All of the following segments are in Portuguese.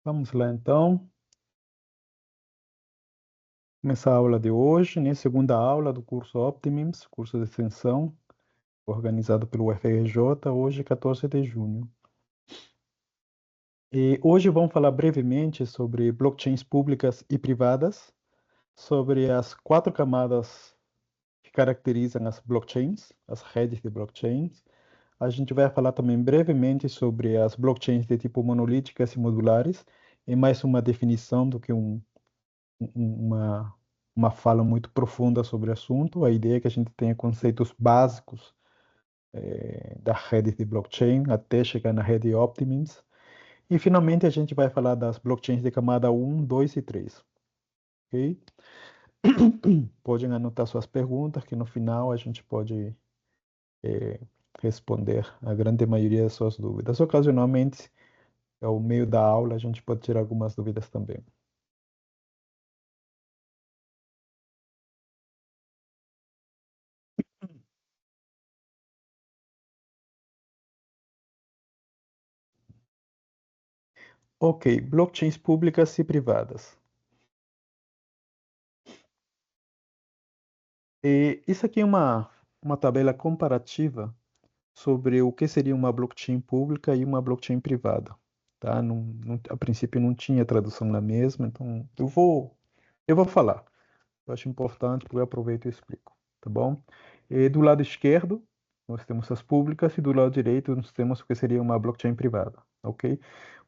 Vamos lá, então. Começar a aula de hoje, né? Segunda aula do curso Optimims, curso de extensão, organizado pelo UFRJ, hoje, 14 de junho. E hoje vamos falar brevemente sobre blockchains públicas e privadas, sobre as 4 camadas que caracterizam as blockchains, as redes de blockchains. A gente vai falar também brevemente sobre as blockchains de tipo monolíticas e modulares, e mais uma definição do que uma, uma fala muito profunda sobre o assunto. A ideia é que a gente tenha conceitos básicos da rede de blockchain até chegar na rede Optimims. E finalmente a gente vai falar das blockchains de camada 1, 2 e 3. Ok? Podem anotar suas perguntas, que no final a gente pode eh, responder a grande maioria das suas dúvidas. Ocasionalmente, ao meio da aula, a gente pode tirar algumas dúvidas também. Ok, blockchains públicas e privadas. E isso aqui é uma tabela comparativa sobre o que seria uma blockchain pública e uma blockchain privada. Tá? A princípio não tinha tradução na mesma, então eu vou falar. Eu acho importante, porque eu aproveito e explico. Tá bom? E do lado esquerdo, nós temos as públicas, e do lado direito, nós temos o que seria uma blockchain privada. Ok?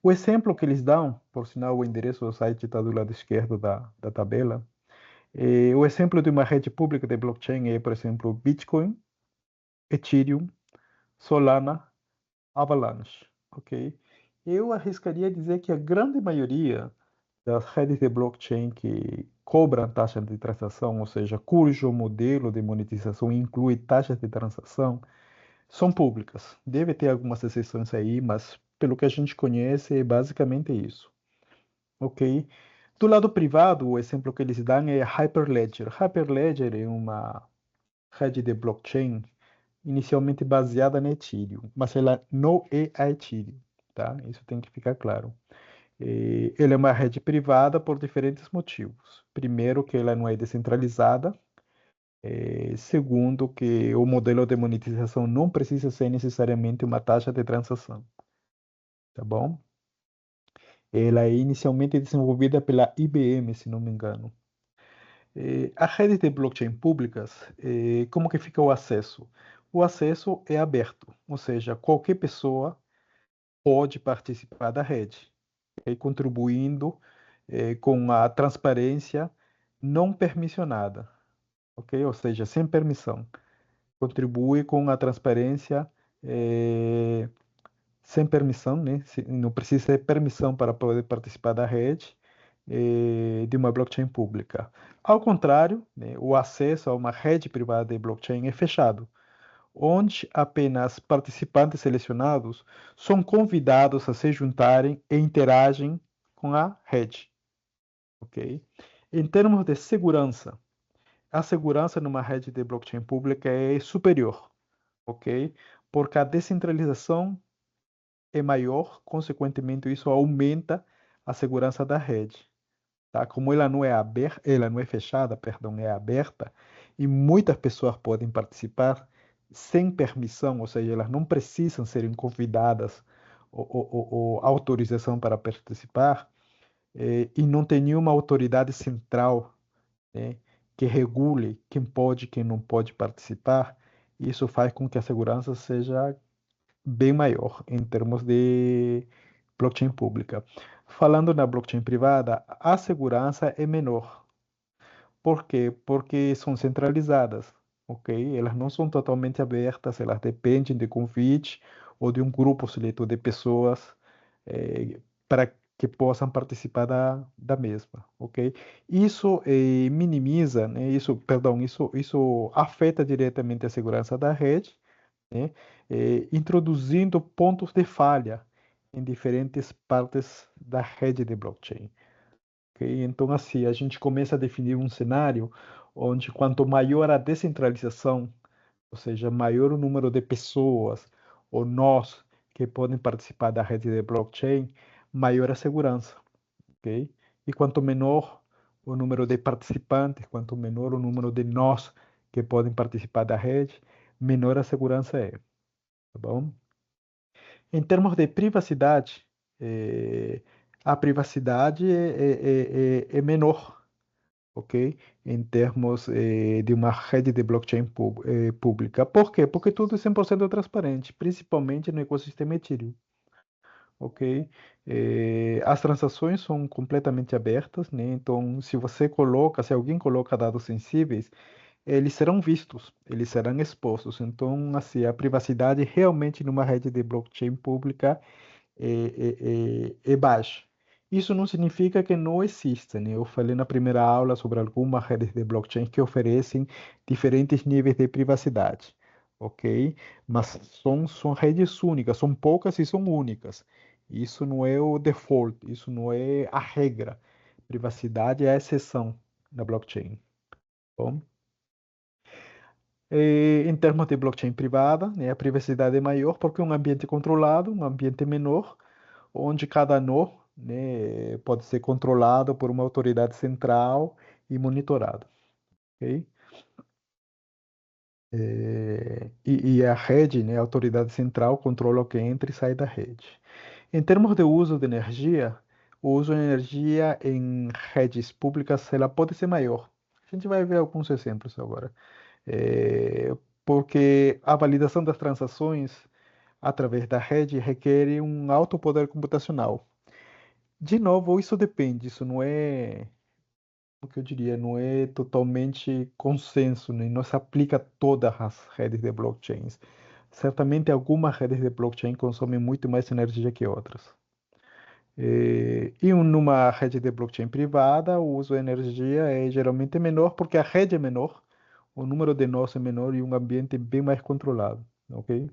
O exemplo que eles dão, por sinal, o endereço do site está do lado esquerdo da tabela. O exemplo de uma rede pública de blockchain é, por exemplo, Bitcoin, Ethereum, Solana, Avalanche, ok? Eu arriscaria dizer que a grande maioria das redes de blockchain que cobram taxa de transação, ou seja, cujo modelo de monetização inclui taxas de transação, são públicas. Deve ter algumas exceções aí, mas pelo que a gente conhece, é basicamente isso, ok? Do lado privado, o exemplo que eles dão é Hyperledger. Hyperledger é uma rede de blockchain inicialmente baseada na Ethereum, mas ela não é a Ethereum, tá? Isso tem que ficar claro. Ela é uma rede privada por diferentes motivos. Primeiro, que ela não é descentralizada. Segundo, que o modelo de monetização não precisa ser necessariamente uma taxa de transação, tá bom? Ela é inicialmente desenvolvida pela IBM, se não me engano. As redes de blockchain públicas, como que fica o acesso? O acesso é aberto, ou seja, qualquer pessoa pode participar da rede, contribuindo com a transparência não permissionada, ok? Ou seja, sem permissão. Contribui com a transparência sem permissão, né? Não precisa de permissão para poder participar da rede de uma blockchain pública. Ao contrário, né, o acesso a uma rede privada de blockchain é fechado, onde apenas participantes selecionados são convidados a se juntarem e interagem com a rede, ok? Em termos de segurança, a segurança numa rede de blockchain pública é superior, ok? Porque a descentralização é maior, consequentemente isso aumenta a segurança da rede, tá? Como ela não é aberta, ela não é fechada, perdão, é aberta, e muitas pessoas podem participar sem permissão, ou seja, elas não precisam serem convidadas ou autorização para participar, e não tem nenhuma autoridade central, né, que regule quem pode e quem não pode participar. Isso faz com que a segurança seja bem maior em termos de blockchain pública. Falando na blockchain privada, a segurança é menor. Por quê? Porque são centralizadas, ok? Elas não são totalmente abertas, elas dependem de convite ou de um grupo seleto de pessoas para que possam participar da mesma, ok? Isso minimiza, né? Isso afeta diretamente a segurança da rede, né? Introduzindo pontos de falha em diferentes partes da rede de blockchain. Ok? Então, assim, a gente começa a definir um cenário onde quanto maior a descentralização, ou seja, maior o número de pessoas ou nós que podem participar da rede de blockchain, maior a segurança. ok? E quanto menor o número de participantes, quanto menor o número de nós que podem participar da rede, menor a segurança é, tá bom? Em termos de privacidade, eh, a privacidade é menor, ok? Em termos de uma rede de blockchain pública. Por quê? Porque tudo é 100% transparente, principalmente no ecossistema Ethereum, ok? As transações são completamente abertas, né? Então, se alguém coloca dados sensíveis, eles serão vistos, eles serão expostos. Então, assim, a privacidade realmente numa rede de blockchain pública é baixa. Isso não significa que não exista, né? Eu falei na primeira aula sobre algumas redes de blockchain que oferecem diferentes níveis de privacidade, ok? Mas são redes únicas, são poucas e são únicas. Isso não é o default, isso não é a regra. Privacidade é a exceção na blockchain. Bom? Em termos de blockchain privada, né, a privacidade é maior porque é um ambiente controlado, um ambiente menor, onde cada nó, né, pode ser controlado por uma autoridade central e monitorado, ok? E a rede, né, a autoridade central controla o que entra e sai da rede. Em termos de uso de energia, o uso de energia em redes públicas ela pode ser maior. A gente vai ver alguns exemplos agora. Porque a validação das transações através da rede requer um alto poder computacional. De novo, isso depende, isso não é, o que eu diria, não é totalmente consenso, né? Não se aplica a todas as redes de blockchains. Certamente algumas redes de blockchain consomem muito mais energia que outras. Numa rede de blockchain privada, o uso de energia é geralmente menor porque a rede é menor, o número de nós é menor e um ambiente bem mais controlado, ok?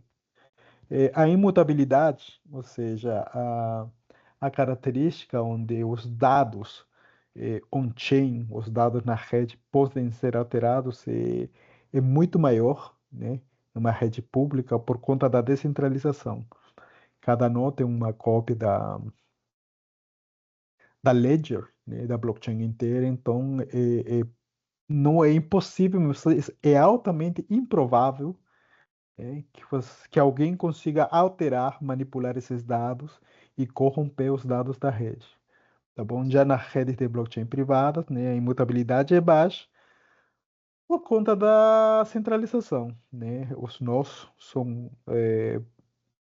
A imutabilidade, ou seja, a característica onde os dados on-chain, os dados na rede podem ser alterados é muito maior, né, numa rede pública por conta da descentralização. Cada nó tem uma cópia da ledger, né, da blockchain inteira, então não é impossível, mas é altamente improvável que alguém consiga alterar, manipular esses dados e corromper os dados da rede. Tá bom? Já nas redes de blockchain privadas, né, a imutabilidade é baixa por conta da centralização, né? Os nós são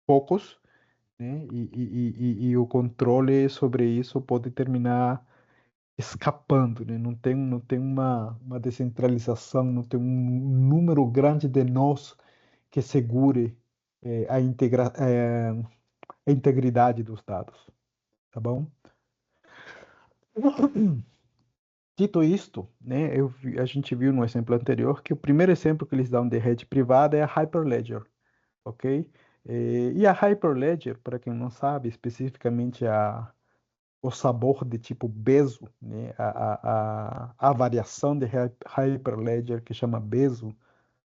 poucos, né? E o controle sobre isso pode terminar escapando, né? Não tem uma descentralização, não tem um número grande de nós que segure a integridade dos dados, tá bom? Dito isto, né, a gente viu no exemplo anterior que o primeiro exemplo que eles dão de rede privada é a Hyperledger, ok? E a Hyperledger, para quem não sabe, especificamente o sabor de tipo Bezo, né, a variação de Hyperledger que chama Bezo,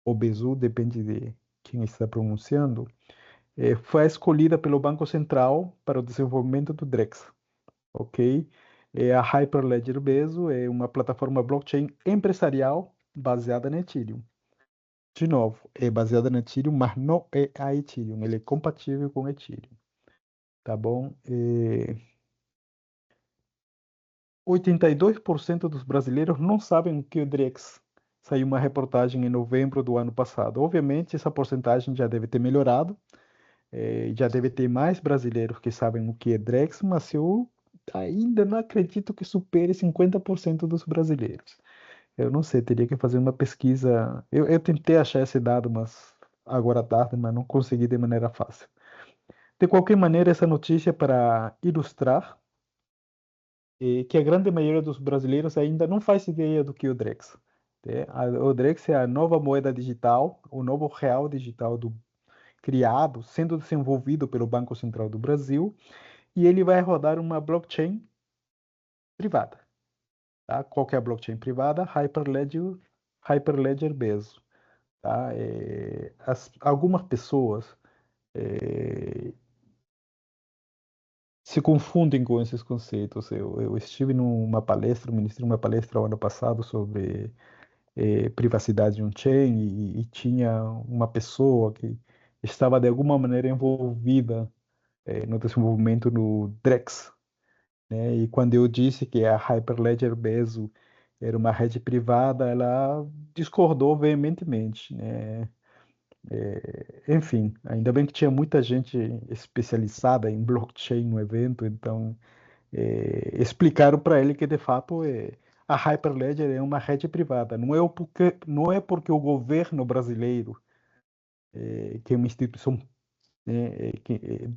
ou Bezu, depende de quem está pronunciando, foi escolhida pelo Banco Central para o desenvolvimento do Drex, ok? A Hyperledger Bezo é uma plataforma blockchain empresarial baseada na Ethereum. De novo, é baseada na Ethereum, mas não é a Ethereum, ele é compatível com Ethereum, tá bom? 82% dos brasileiros não sabem o que é o Drex. Saiu uma reportagem em novembro do ano passado. Obviamente, essa porcentagem já deve ter melhorado, já deve ter mais brasileiros que sabem o que é Drex, mas eu ainda não acredito que supere 50% dos brasileiros. Eu não sei, teria que fazer uma pesquisa. Eu tentei achar esse dado, mas agora à tarde, mas não consegui de maneira fácil. De qualquer maneira, essa notícia é para ilustrar que a grande maioria dos brasileiros ainda não faz ideia do que é o Drex. O Drex é a nova moeda digital, o novo real digital criado, sendo desenvolvido pelo Banco Central do Brasil, e ele vai rodar uma blockchain privada. Tá? Qual que é a blockchain privada? Hyperledger Bezo. Tá? Algumas pessoas é, se confundem com esses conceitos. Eu estive numa palestra, ministrei uma palestra o ano passado sobre privacidade on-chain e tinha uma pessoa que estava de alguma maneira envolvida no desenvolvimento do Drex, né? E quando eu disse que a Hyperledger Bezo era uma rede privada, ela discordou veementemente, né? Enfim, ainda bem que tinha muita gente especializada em blockchain no evento, então explicaram para ele que de fato a Hyperledger é uma rede privada. Não é porque o governo brasileiro, que é uma instituição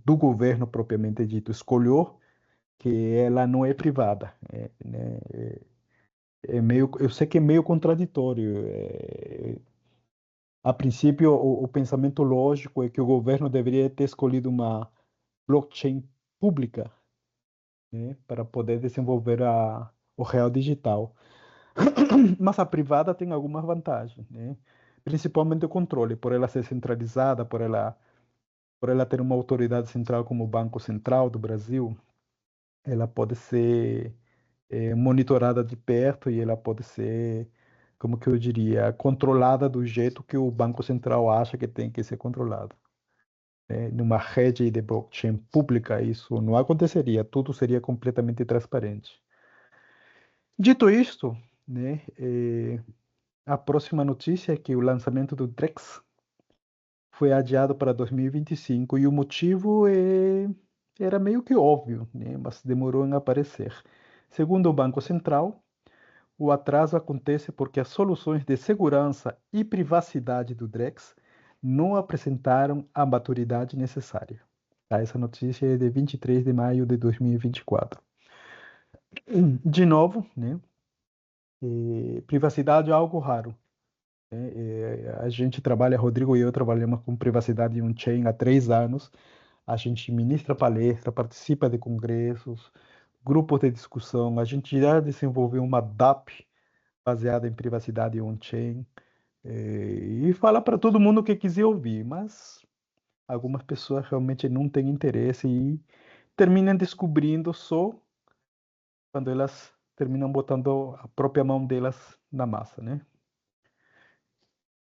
do governo propriamente dito, escolheu que ela não é privada. Né? Eu sei que é meio contraditório. A princípio, o pensamento lógico é que o governo deveria ter escolhido uma blockchain pública, né, para poder desenvolver o real digital. Mas a privada tem algumas vantagens, né? Principalmente o controle, por ela ser centralizada, por ela ter uma autoridade central como o Banco Central do Brasil, ela pode ser monitorada de perto e ela pode ser, como que eu diria, controlada do jeito que o Banco Central acha que tem que ser controlado. Né? Numa rede de blockchain pública, isso não aconteceria, tudo seria completamente transparente. Dito isto, né, a próxima notícia é que o lançamento do Drex foi adiado para 2025 e o motivo era meio que óbvio, né, mas demorou em aparecer. Segundo o Banco Central, o atraso acontece porque as soluções de segurança e privacidade do Drex não apresentaram a maturidade necessária. Tá? Essa notícia é de 23 de maio de 2024. De novo, né, privacidade é algo raro. Né? A gente trabalha, Rodrigo e eu trabalhamos com privacidade on-chain há 3 anos. A gente ministra palestra, participa de congressos, grupos de discussão. A gente já desenvolveu uma DAP baseada em privacidade on-chain. E fala para todo mundo o que quiser ouvir, mas algumas pessoas realmente não têm interesse e terminam descobrindo só quando elas terminam botando a própria mão delas na massa, né?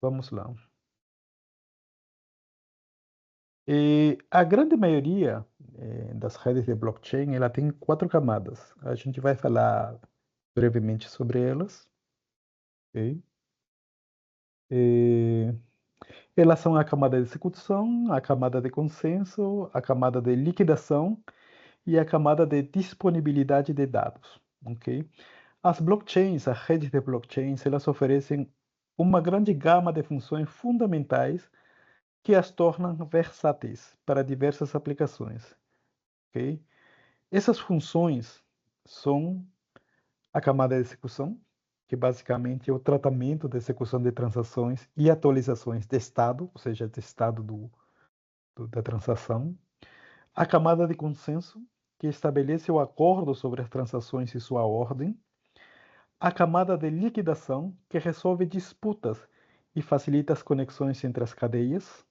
Vamos lá. E a grande maioria das redes de blockchain, ela tem 4 camadas. A gente vai falar brevemente sobre elas. Ok? E elas são a camada de execução, a camada de consenso, a camada de liquidação e a camada de disponibilidade de dados. Ok? As blockchains, as redes de blockchains, elas oferecem uma grande gama de funções fundamentais que as tornam versáteis para diversas aplicações. Ok? Essas funções são a camada de execução, que basicamente é o tratamento da execução de transações e atualizações de estado, ou seja, de estado da transação. A camada de consenso, que estabelece o acordo sobre as transações e sua ordem. A camada de liquidação, que resolve disputas e facilita as conexões entre as cadeias.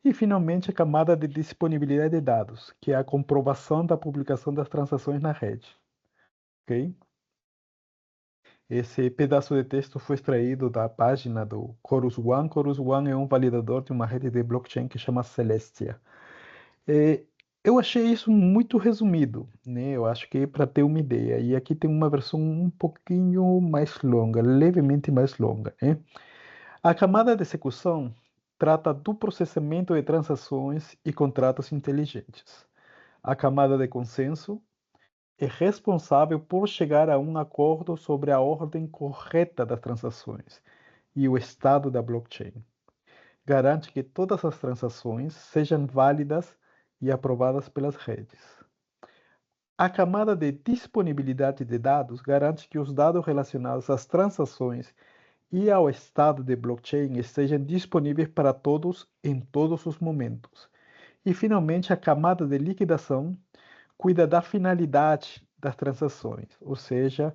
E, finalmente, a camada de disponibilidade de dados, que é a comprovação da publicação das transações na rede. Ok? Esse pedaço de texto foi extraído da página do Chorus One. Chorus One é um validador de uma rede de blockchain que chama Celestia. Eu achei isso muito resumido, né? Eu acho que para ter uma ideia. E aqui tem uma versão um pouquinho mais longa, levemente mais longa, né? A camada de execução trata do processamento de transações e contratos inteligentes. A camada de consenso é responsável por chegar a um acordo sobre a ordem correta das transações e o estado da blockchain. Garante que todas as transações sejam válidas e aprovadas pelas redes. A camada de disponibilidade de dados garante que os dados relacionados às transações e ao estado de blockchain estejam disponíveis para todos em todos os momentos. E, finalmente, a camada de liquidação cuida da finalidade das transações, ou seja,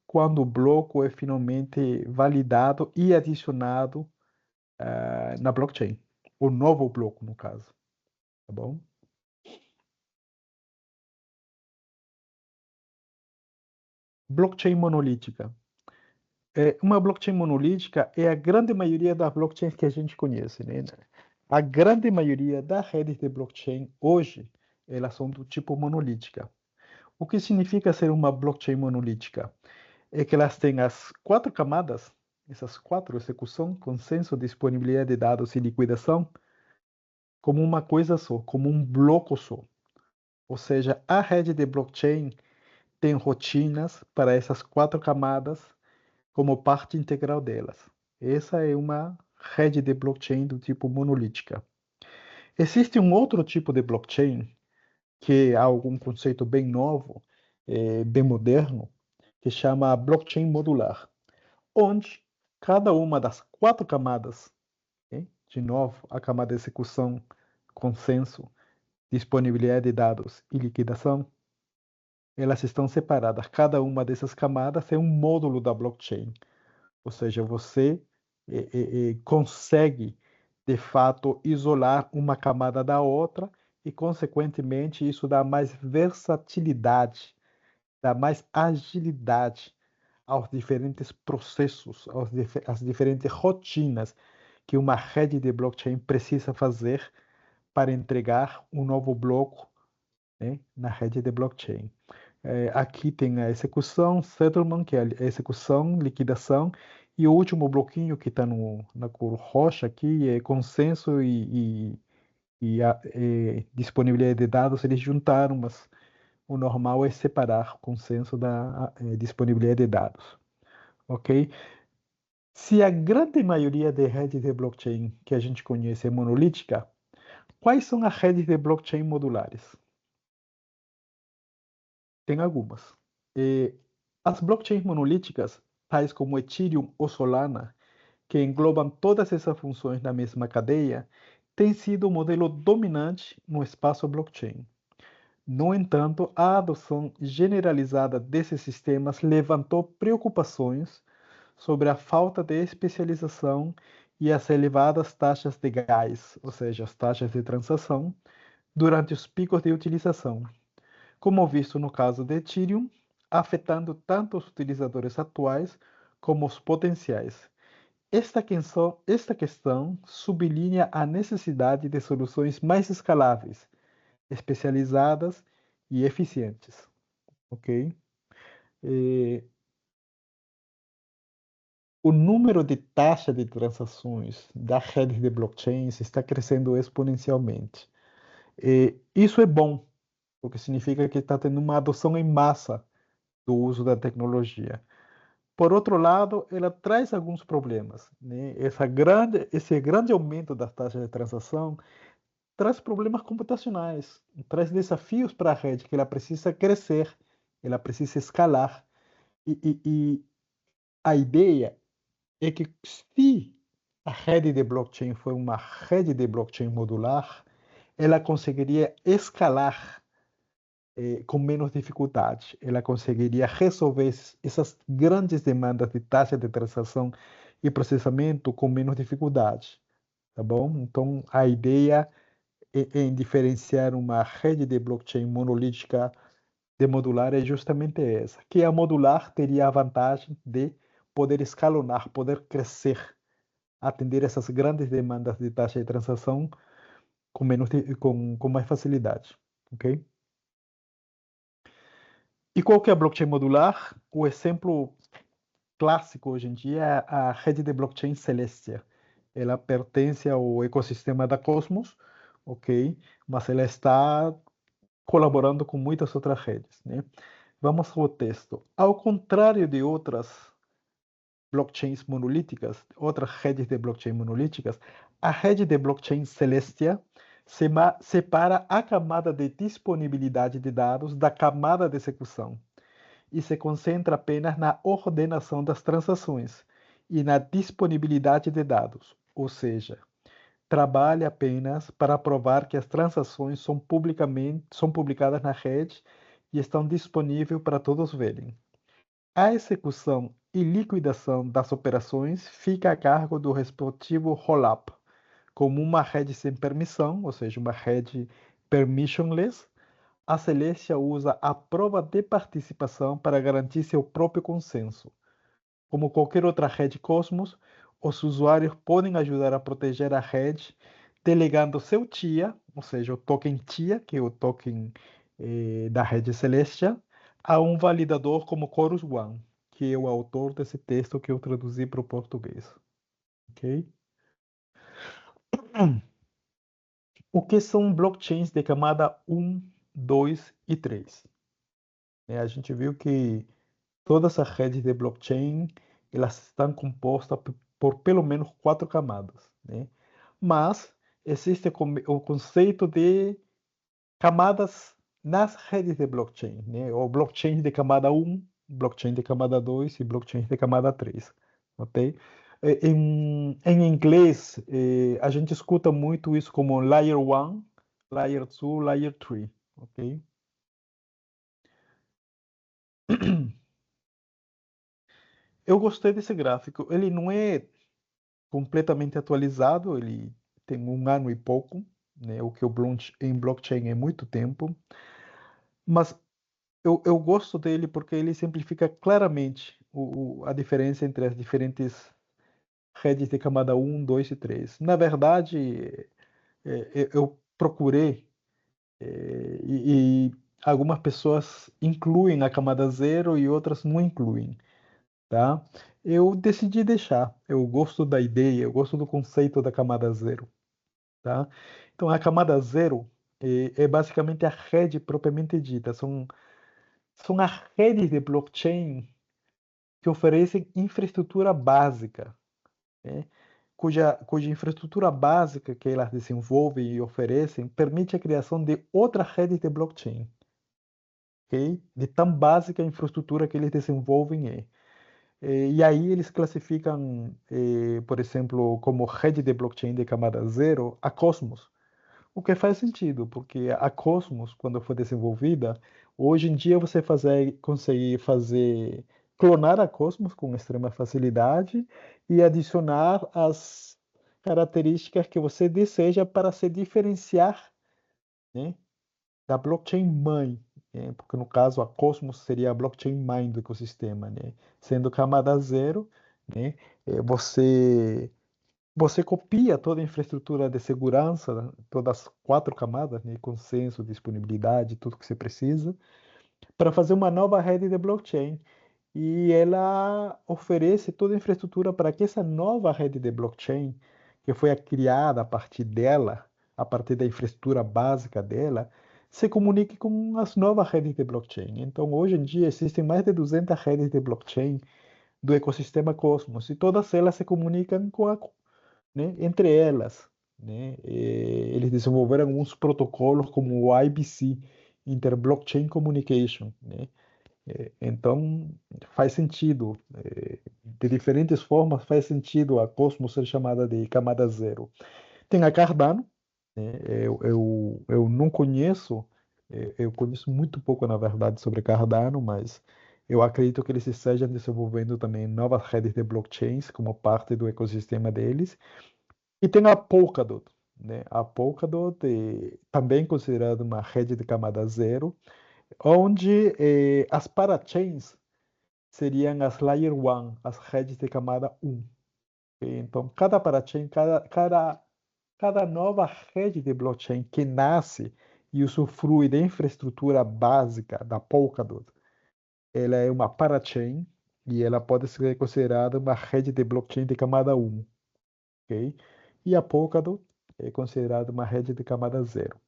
quando o bloco é finalmente validado e adicionado na blockchain, o novo bloco, no caso, tá bom? Blockchain monolítica. Uma blockchain monolítica é a grande maioria das blockchains que a gente conhece, né? A grande maioria das redes de blockchain hoje, elas são do tipo monolítica. O que significa ser uma blockchain monolítica? É que elas têm as quatro camadas, essas quatro, execução, consenso, disponibilidade de dados e liquidação, como uma coisa só, como um bloco só. Ou seja, a rede de blockchain tem rotinas para essas quatro camadas como parte integral delas. Essa é uma rede de blockchain do tipo monolítica. Existe um outro tipo de blockchain, que é algum conceito bem novo, bem moderno, que chama blockchain modular, onde cada uma das quatro camadas, de novo, a camada de execução, consenso, disponibilidade de dados e liquidação, elas estão separadas. Cada uma dessas camadas é um módulo da blockchain. Ou seja, você consegue, de fato, isolar uma camada da outra e, consequentemente, isso dá mais versatilidade, dá mais agilidade aos diferentes processos, às diferentes rotinas que uma rede de blockchain precisa fazer para entregar um novo bloco, né, na rede de blockchain. Aqui tem a execução, settlement, que é a execução, liquidação, e o último bloquinho que está na cor roxa aqui é consenso e disponibilidade de dados. Eles juntaram, mas o normal é separar o consenso da disponibilidade de dados. Ok? Se a grande maioria de redes de blockchain que a gente conhece é monolítica, quais são as redes de blockchain modulares? Tem algumas. E as blockchains monolíticas, tais como Ethereum ou Solana, que englobam todas essas funções na mesma cadeia, têm sido o modelo dominante no espaço blockchain. No entanto, a adoção generalizada desses sistemas levantou preocupações sobre a falta de especialização e as elevadas taxas de gás, ou seja, as taxas de transação, durante os picos de utilização, como visto no caso de Ethereum, afetando tanto os utilizadores atuais como os potenciais. Esta questão sublinha a necessidade de soluções mais escaláveis, especializadas e eficientes. Ok? E o número de taxas de transações da rede de blockchains está crescendo exponencialmente. E isso é bom, porque significa que está tendo uma adoção em massa do uso da tecnologia. Por outro lado, ela traz alguns problemas, né? Esse grande aumento das taxas de transação traz problemas computacionais, traz desafios para a rede, que ela precisa crescer, ela precisa escalar. E a ideia é que se a rede de blockchain for uma rede de blockchain modular, ela conseguiria escalar com menos dificuldade. Ela conseguiria resolver essas grandes demandas de taxa de transação e processamento com menos dificuldade, tá bom? Então, a ideia em diferenciar uma rede de blockchain monolítica de modular é justamente essa, que a modular teria a vantagem de poder escalonar, poder crescer, atender essas grandes demandas de taxa de transação com mais facilidade, ok? E qual que é a blockchain modular? O exemplo clássico hoje em dia é a rede de blockchain Celestia. Ela pertence ao ecossistema da Cosmos, ok? Mas ela está colaborando com muitas outras redes, né? Vamos ao texto. Ao contrário de outras blockchains monolíticas, outras redes de blockchain monolíticas, a rede de blockchain Celestia separa a camada de disponibilidade de dados da camada de execução e se concentra apenas na ordenação das transações e na disponibilidade de dados, ou seja, trabalha apenas para provar que as transações são publicadas na rede e estão disponíveis para todos verem. A execução e liquidação das operações fica a cargo do respectivo rollup, como uma rede sem permissão, ou seja, uma rede permissionless, a Celestia usa a prova de participação para garantir seu próprio consenso. Como qualquer outra rede Cosmos, os usuários podem ajudar a proteger a rede delegando seu TIA, ou seja, o token TIA, que é o token da rede Celestia, a um validador como Chorus One, que é o autor desse texto que eu traduzi para o português. Ok? O que são blockchains de camada 1, 2 e 3? A gente viu que todas as redes de blockchain elas estão compostas por pelo menos 4 camadas, né? Mas existe o conceito de camadas nas redes de blockchain, né? O blockchain de camada 1, blockchain de camada 2 e blockchain de camada 3, ok? Em inglês, a gente escuta muito isso como Layer 1, Layer 2, Layer 3, ok? Eu gostei desse gráfico. Ele não é completamente atualizado, ele tem 1 ano e pouco, né? O que em blockchain é muito tempo, mas eu gosto dele porque ele simplifica claramente a diferença entre as diferentes redes de camada 1, 2 e 3. Na verdade, eu procurei e algumas pessoas incluem a camada 0 e outras não incluem, tá? Eu decidi deixar. Eu gosto da ideia, eu gosto do conceito da camada 0, tá? Então, a camada 0 é basicamente a rede propriamente dita. São as redes de blockchain que oferecem infraestrutura básica, né? Cuja infraestrutura básica que elas desenvolvem e oferecem permite a criação de outras redes de blockchain, ok? De tão básica a infraestrutura que eles desenvolvem é. E aí eles classificam, por exemplo, como rede de blockchain de camada 0 a Cosmos. O que faz sentido, porque a Cosmos, quando foi desenvolvida, hoje em dia você consegue fazer clonar a Cosmos com extrema facilidade e adicionar as características que você deseja para se diferenciar, né, da blockchain mãe, né, porque no caso a Cosmos seria a blockchain mãe do ecossistema, né, sendo camada 0, né, você copia toda a infraestrutura de segurança, todas as 4 camadas, né, consenso, disponibilidade, tudo que você precisa, para fazer uma nova rede de blockchain. E ela oferece toda a infraestrutura para que essa nova rede de blockchain, que foi criada a partir dela, a partir da infraestrutura básica dela, se comunique com as novas redes de blockchain. Então, hoje em dia, existem mais de 200 redes de blockchain do ecossistema Cosmos, e todas elas se comunicam né, entre elas, né, eles desenvolveram uns protocolos como o IBC, Inter-Blockchain Communication, né? Então faz sentido, de diferentes formas faz sentido a Cosmos ser chamada de camada 0. Tem a Cardano, né? Eu não conheço, eu conheço muito pouco na verdade sobre Cardano, mas eu acredito que eles estejam desenvolvendo também novas redes de blockchains como parte do ecossistema deles. E tem a Polkadot, né? A Polkadot é também considerada uma rede de camada 0, onde as parachains seriam as Layer 1, as redes de camada 1. Então, cada parachain, cada nova rede de blockchain que nasce e usufrui da infraestrutura básica da Polkadot, ela é uma parachain e ela pode ser considerada uma rede de blockchain de camada 1. Ok? E a Polkadot é considerada uma rede de camada 0.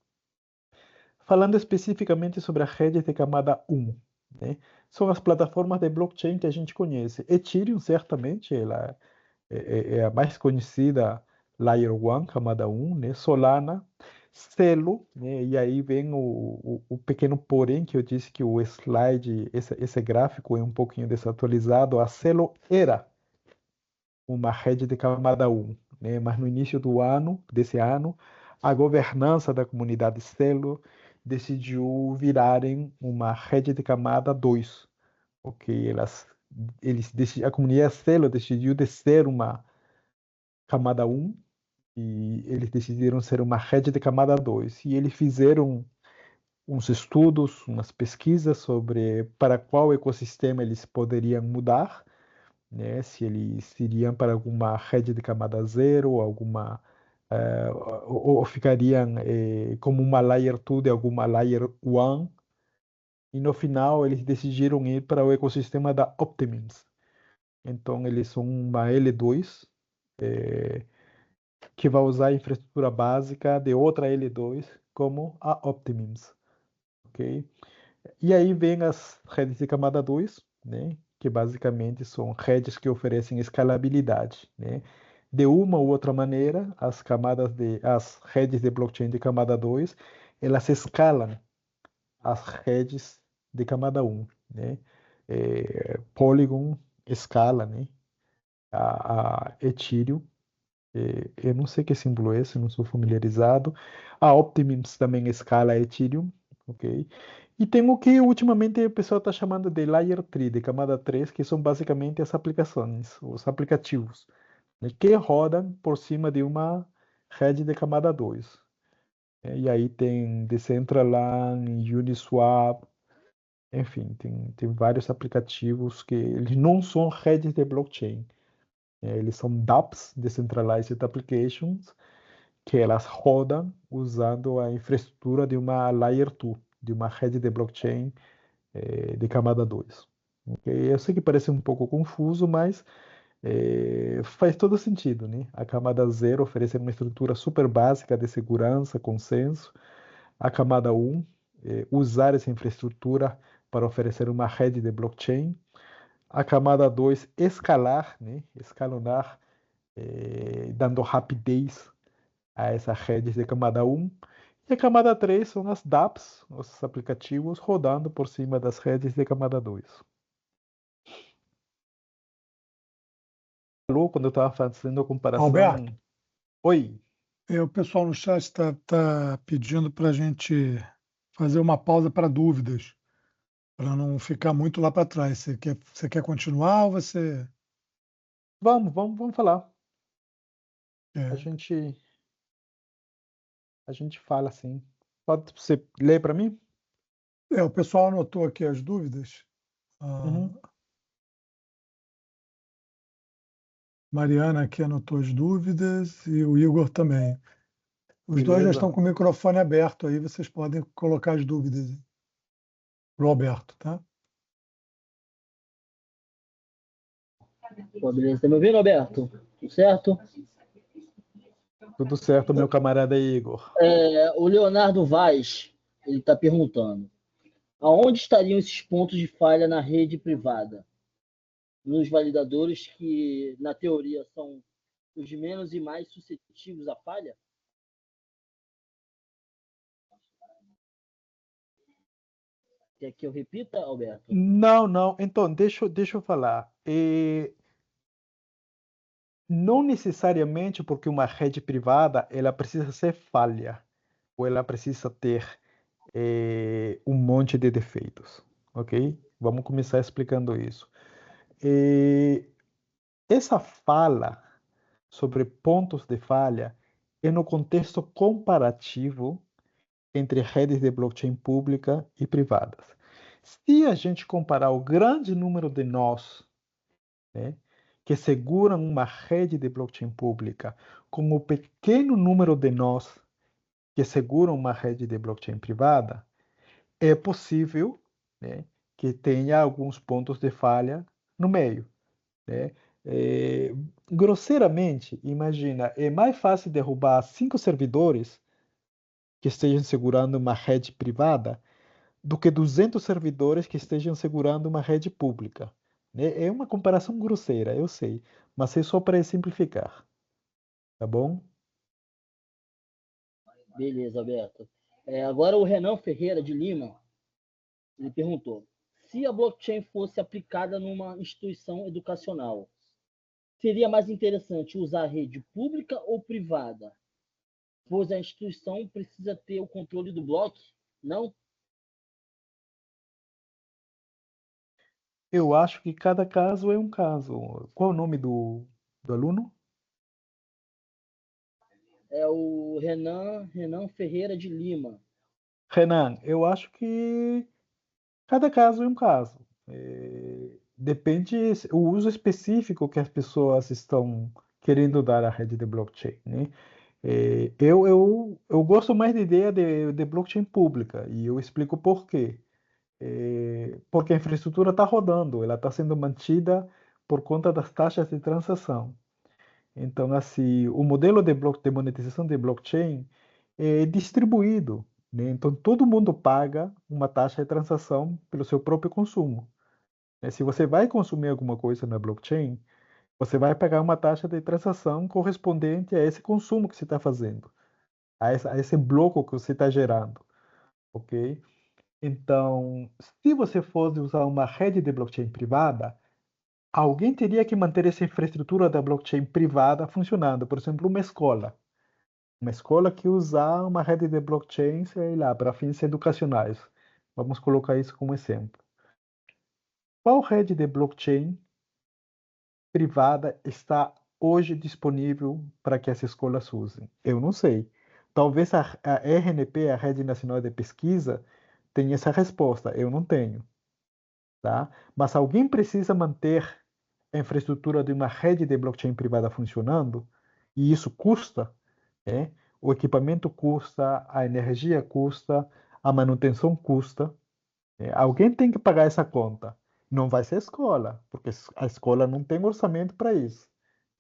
Falando especificamente sobre a rede de camada 1, né? São as plataformas de blockchain que a gente conhece. Ethereum, certamente, ela é a mais conhecida, Layer 1, camada 1, né? Solana, Celo, né? E aí vem o pequeno porém que eu disse que o slide, esse gráfico é um pouquinho desatualizado. A Celo era uma rede de camada 1, né? Mas no início desse ano, a governança da comunidade Celo decidiu virarem uma rede de camada 2, porque a comunidade Celo decidiu de ser uma camada 1 e eles decidiram ser uma rede de camada 2. E eles fizeram uns estudos, umas pesquisas sobre para qual ecossistema eles poderiam mudar, né? Se eles iriam para alguma rede de camada zero, alguma ou ficariam como uma Layer 2 de alguma Layer 1. E no final eles decidiram ir para o ecossistema da Optimims. Então eles são uma L2 que vai usar a infraestrutura básica de outra L2 como a Optimims, ok? E aí vem as redes de camada 2, né? Que basicamente são redes que oferecem escalabilidade, né? De uma ou outra maneira, as redes de blockchain de camada 2, elas escalam as redes de camada 1, né? Polygon escala, né? A Ethereum, eu não sei que símbolo é esse, não sou familiarizado. A Optimus também escala Ethereum, ok? E tem o que ultimamente o pessoal está chamando de Layer 3, de camada 3, que são basicamente as aplicações, os aplicativos, né, que rodam por cima de uma rede de camada 2. E aí tem Decentraland, Uniswap, enfim, tem vários aplicativos que eles não são redes de blockchain. Eles são dApps, Decentralized Applications, que elas rodam usando a infraestrutura de uma Layer 2, de uma rede de blockchain de camada 2. Okay? Eu sei que parece um pouco confuso, mas faz todo sentido, né? A camada 0 oferece uma estrutura super básica de segurança, consenso. A camada 1, usar essa infraestrutura para oferecer uma rede de blockchain. A camada 2, escalar, né? Escalonar, dando rapidez a essas redes de camada 1. E a camada 3 são as dApps, os aplicativos rodando por cima das redes de camada 2. Falou quando eu estava fazendo a comparação. Alberto, Oi, o pessoal no chat está pedindo para a gente fazer uma pausa para dúvidas, para não ficar muito lá para trás. Você quer continuar ou você. vamos falar. A É, gente, a gente fala assim. Pode você ler para mim? o pessoal anotou aqui as dúvidas. A Uhum. Mariana aqui anotou as dúvidas e o Igor também. Os dois já Beleza. estão com o microfone aberto aí, vocês podem colocar as dúvidas para o Alberto, tá? Pô, beleza, tá me ouvindo, Alberto? Tudo certo? Tudo certo, meu camarada Igor. O Leonardo Vaz, ele está perguntando, aonde estariam esses pontos de falha na rede privada? Nos validadores que, na teoria, são os menos e mais suscetíveis à falha? Quer que eu repita, Alberto? Não. Então, deixa eu falar. Não necessariamente porque uma rede privada ela precisa ser falha ou ela precisa ter um monte de defeitos, ok? Vamos começar explicando isso. Essa fala sobre pontos de falha é no contexto comparativo entre redes de blockchain pública e privadas. Se a gente comparar o grande número de nós, né, que seguram uma rede de blockchain pública com o pequeno número de nós que seguram uma rede de blockchain privada, é possível, né, que tenha alguns pontos de falha no meio, né? É, grosseiramente, imagina, é mais fácil derrubar 5 servidores que estejam segurando uma rede privada do que 200 servidores que estejam segurando uma rede pública. Né? É uma comparação grosseira, eu sei, mas é só para exemplificar, tá bom? Beleza, Alberto. Agora o Renan Ferreira de Lima, ele perguntou, se a blockchain fosse aplicada numa instituição educacional, seria mais interessante usar a rede pública ou privada? Pois a instituição precisa ter o controle do bloco, não? Eu acho que cada caso é um caso. Qual é o nome do aluno? É o Renan Ferreira de Lima. Renan, eu acho que cada caso é um caso. Depende o uso específico que as pessoas estão querendo dar à rede de blockchain, né? Eu gosto mais da ideia de blockchain pública e eu explico por quê. Porque a infraestrutura está rodando, ela está sendo mantida por conta das taxas de transação. Então, assim, o modelo de monetização de blockchain é distribuído, né? Então, todo mundo paga uma taxa de transação pelo seu próprio consumo, né? Se você vai consumir alguma coisa na blockchain, você vai pagar uma taxa de transação correspondente a esse consumo que você está fazendo, a esse bloco que você está gerando, ok? Então, se você fosse usar uma rede de blockchain privada, alguém teria que manter essa infraestrutura da blockchain privada funcionando. Por exemplo, uma escola. Uma escola que usar uma rede de blockchain, sei lá, para fins educacionais. Vamos colocar isso como exemplo. Qual rede de blockchain privada está hoje disponível para que as escolas usem? Eu não sei. Talvez a RNP, a Rede Nacional de Pesquisa, tenha essa resposta. Eu não tenho, tá? Mas alguém precisa manter a infraestrutura de uma rede de blockchain privada funcionando, e isso custa, né? O equipamento custa, a energia custa, a manutenção custa. Alguém tem que pagar essa conta. Não vai ser a escola, porque a escola não tem orçamento para isso.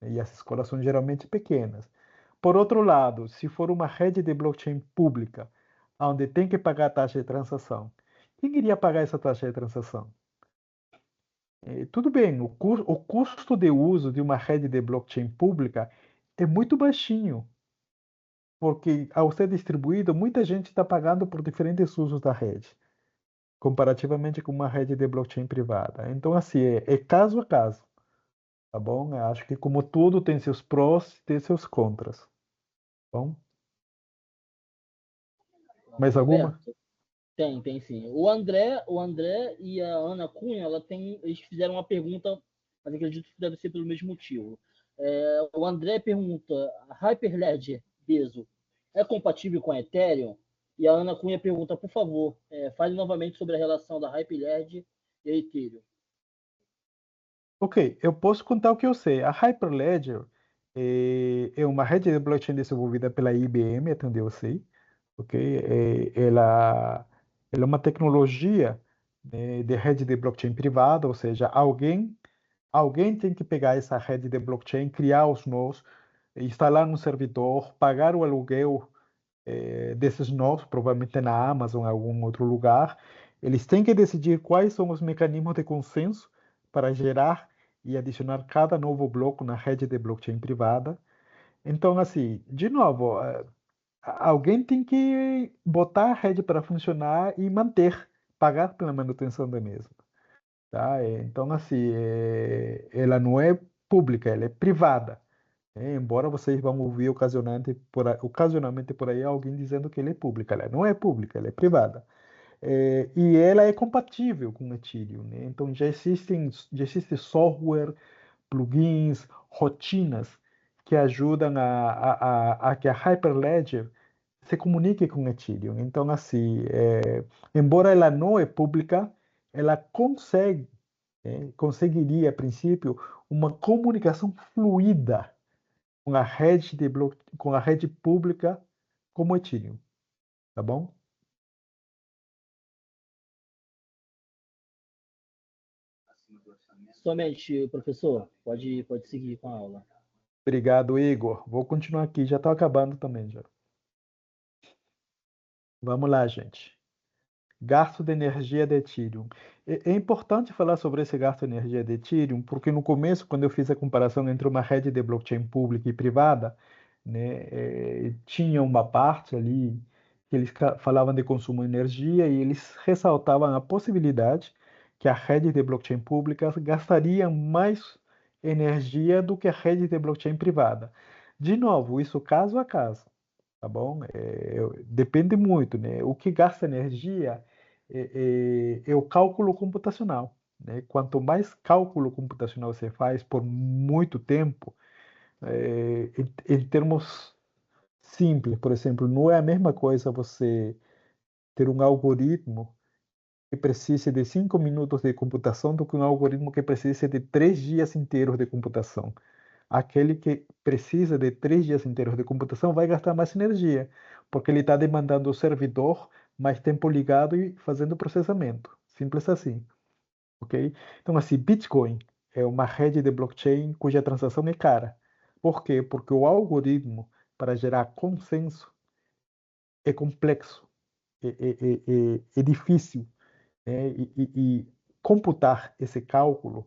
E as escolas são geralmente pequenas. Por outro lado, se for uma rede de blockchain pública, onde tem que pagar a taxa de transação, quem iria pagar essa taxa de transação? Tudo bem, o custo de uso de uma rede de blockchain pública é muito baixinho, porque ao ser distribuído, muita gente está pagando por diferentes usos da rede, comparativamente com uma rede de blockchain privada. Então, assim, é caso a caso, tá bom? Eu acho que, como tudo, tem seus prós e tem seus contras, tá bom? Mais alguma? Roberto, tem sim. O André e a Ana Cunha, eles fizeram uma pergunta, mas acredito que deve ser pelo mesmo motivo. O André pergunta: a Hyperledger Bezo é compatível com a Ethereum? E a Ana Cunha pergunta: por favor, fale novamente sobre a relação da Hyperledger e a Ethereum. Ok, eu posso contar o que eu sei. A Hyperledger é uma rede de blockchain desenvolvida pela IBM, até onde eu sei. Ok? Ela é uma tecnologia, né, de rede de blockchain privada, ou seja, alguém tem que pegar essa rede de blockchain, criar os nós, instalar um servidor, pagar o aluguel desses nós, provavelmente na Amazon, em algum outro lugar. Eles têm que decidir quais são os mecanismos de consenso para gerar e adicionar cada novo bloco na rede de blockchain privada. Então, assim, de novo, alguém tem que botar a rede para funcionar e manter, pagar pela manutenção da mesma, tá? Então, assim, ela não é pública, ela é privada. Embora vocês vão ouvir ocasionalmente por aí alguém dizendo que ela é pública, ela não é pública, ela é privada. E ela é compatível com o Ethereum, né? Então já existe software, plugins, rotinas que ajudam a que a Hyperledger se comunique com o Ethereum. Então, assim, embora ela não é pública, ela conseguiria, a princípio, uma comunicação fluida com a rede pública como o Ethereum, tá bom? Somente, professor, pode seguir com a aula. Obrigado, Igor. Vou continuar aqui, já está acabando também já. Vamos lá, gente. Gasto de energia de Ethereum. É importante falar sobre esse gasto de energia de Ethereum, porque no começo, quando eu fiz a comparação entre uma rede de blockchain pública e privada, né, tinha uma parte ali que eles falavam de consumo de energia e eles ressaltavam a possibilidade que a rede de blockchain pública gastaria mais energia do que a rede de blockchain privada. De novo, isso caso a caso, tá bom? Depende muito, né? O que gasta energia é o cálculo computacional, né? Quanto mais cálculo computacional você faz por muito tempo, em termos simples, por exemplo, não é a mesma coisa você ter um algoritmo que precise de 5 minutos de computação do que um algoritmo que precise de 3 dias inteiros de computação. Aquele que precisa de 3 dias inteiros de computação vai gastar mais energia, porque ele está demandando o servidor mais tempo ligado e fazendo processamento. Simples assim, ok? Então, assim, Bitcoin é uma rede de blockchain cuja transação é cara. Por quê? Porque o algoritmo para gerar consenso é complexo, é difícil, né? E computar esse cálculo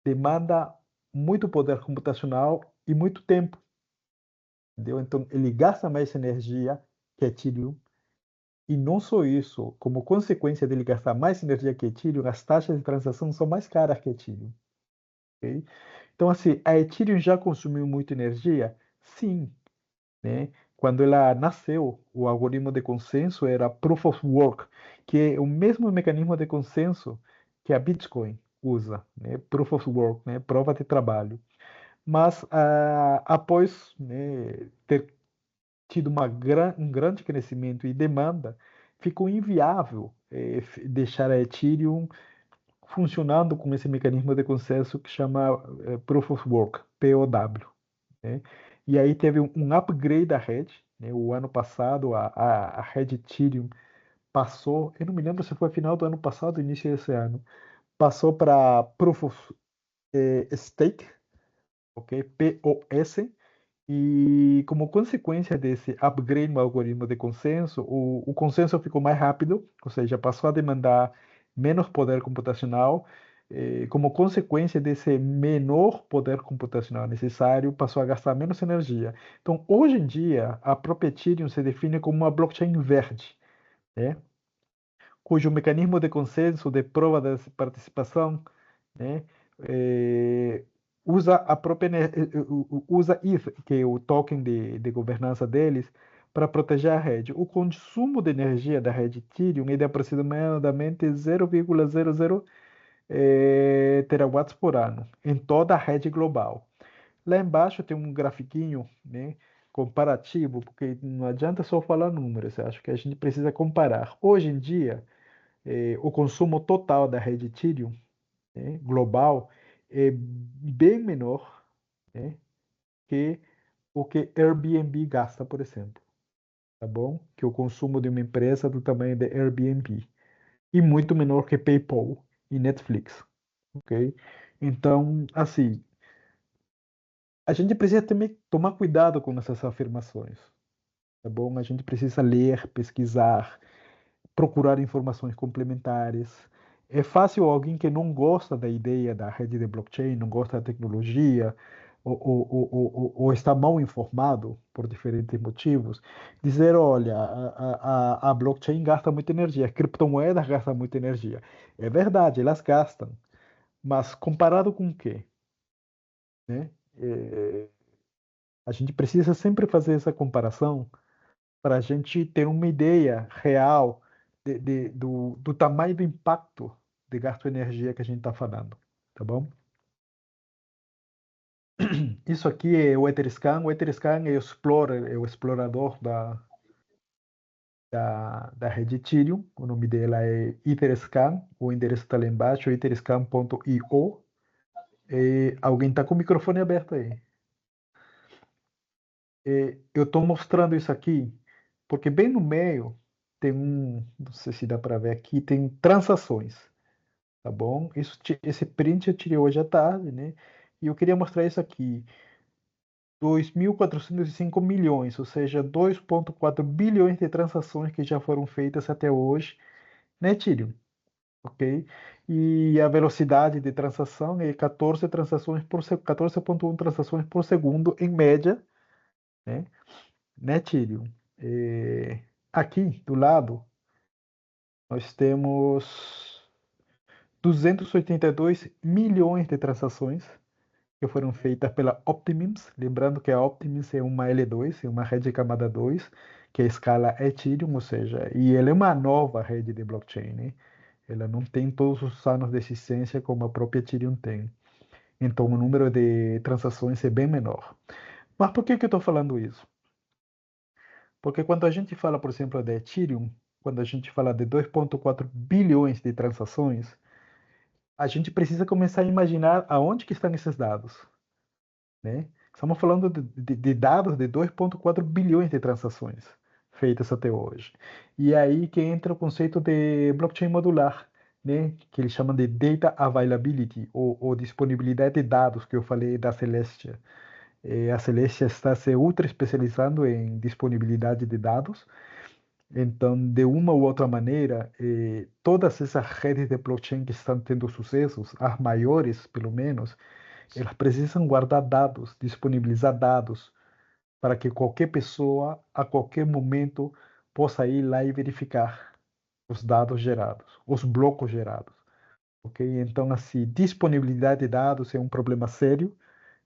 demanda muito poder computacional e muito tempo, entendeu? Então, ele gasta mais energia que Ethereum, e não só isso, como consequência dele gastar mais energia que Ethereum, as taxas de transação são mais caras que Ethereum, ok? Então, assim, a Ethereum já consumiu muita energia? Sim, né? Quando ela nasceu, o algoritmo de consenso era Proof of Work, que é o mesmo mecanismo de consenso que a Bitcoin usa, né? Proof of Work, né? Prova de trabalho. Mas após, né, ter tido um grande crescimento e demanda, ficou inviável deixar a Ethereum funcionando com esse mecanismo de consenso que chama Proof of Work, POW, né? E aí teve um upgrade da rede, né? O ano passado a rede Ethereum passou, eu não me lembro se foi final do ano passado ou início desse ano, passou para Proof of Stake, ok? POS. E como consequência desse upgrade no algoritmo de consenso, o consenso ficou mais rápido, ou seja, passou a demandar menos poder computacional. Como consequência desse menor poder computacional necessário, passou a gastar menos energia. Então, hoje em dia, a própria Ethereum se define como uma blockchain verde, né? Cujo mecanismo de consenso, de prova de participação, né, usa a própria usa ETH, que é o token de governança deles, para proteger a rede. O consumo de energia da rede Ethereum é de aproximadamente 0,00 terawatts por ano em toda a rede global. Lá embaixo tem um grafiquinho, né, comparativo, porque não adianta só falar números, eu acho que a gente precisa comparar. Hoje em dia, o consumo total da rede Ethereum, né, global, é bem menor, né, que o que Airbnb gasta, por exemplo, tá bom? Que o consumo de uma empresa do tamanho de Airbnb. E muito menor que PayPal e Netflix, ok? Então, assim, a gente precisa também tomar cuidado com essas afirmações, tá bom? A gente precisa ler, pesquisar, procurar informações complementares. É fácil alguém que não gosta da ideia da rede de blockchain, não gosta da tecnologia, ou está mal informado por diferentes motivos, dizer, olha, a blockchain gasta muita energia, as criptomoedas gastam muita energia. É verdade, elas gastam, mas comparado com o quê? Né? A gente precisa sempre fazer essa comparação para a gente ter uma ideia real do tamanho do impacto de gasto de energia que a gente está falando, tá bom? Isso aqui é o Etherscan. O Etherscan é o explorador da rede Ethereum. O nome dela é Etherscan. O endereço está lá embaixo, etherscan.io. Alguém está com o microfone aberto aí. Eu estou mostrando isso aqui porque bem no meio tem não sei se dá para ver aqui, tem transações, tá bom? Esse print eu tirei hoje à tarde, né? E eu queria mostrar isso aqui. 2.405 milhões, ou seja, 2,4 bilhões de transações que já foram feitas até hoje na Ethereum, ok? E a velocidade de transação é 14,1 transações por segundo em média, né? Na Ethereum. Aqui do lado nós temos 282 milhões de transações que foram feitas pela Optimism. Lembrando que a Optimism é uma L2, é uma rede de camada 2, que é a escala Ethereum, ou seja, e ela é uma nova rede de blockchain, né? Ela não tem todos os anos de existência como a própria Ethereum tem. Então o número de transações é bem menor. Mas por que eu estou falando isso? Porque quando a gente fala, por exemplo, da Ethereum, quando a gente fala de 2,4 bilhões de transações, a gente precisa começar a imaginar aonde que estão esses dados, né? Estamos falando de dados de 2,4 bilhões de transações feitas até hoje. E aí que entra o conceito de blockchain modular, né? Que eles chamam de data availability, ou disponibilidade de dados, que eu falei da Celestia. A Celestia está se ultra especializando em disponibilidade de dados. Então, de uma ou outra maneira, todas essas redes de blockchain que estão tendo sucessos, as maiores pelo menos, elas precisam guardar dados, disponibilizar dados, para que qualquer pessoa, a qualquer momento, possa ir lá e verificar os dados gerados, os blocos gerados. Ok? Então, assim, disponibilidade de dados é um problema sério,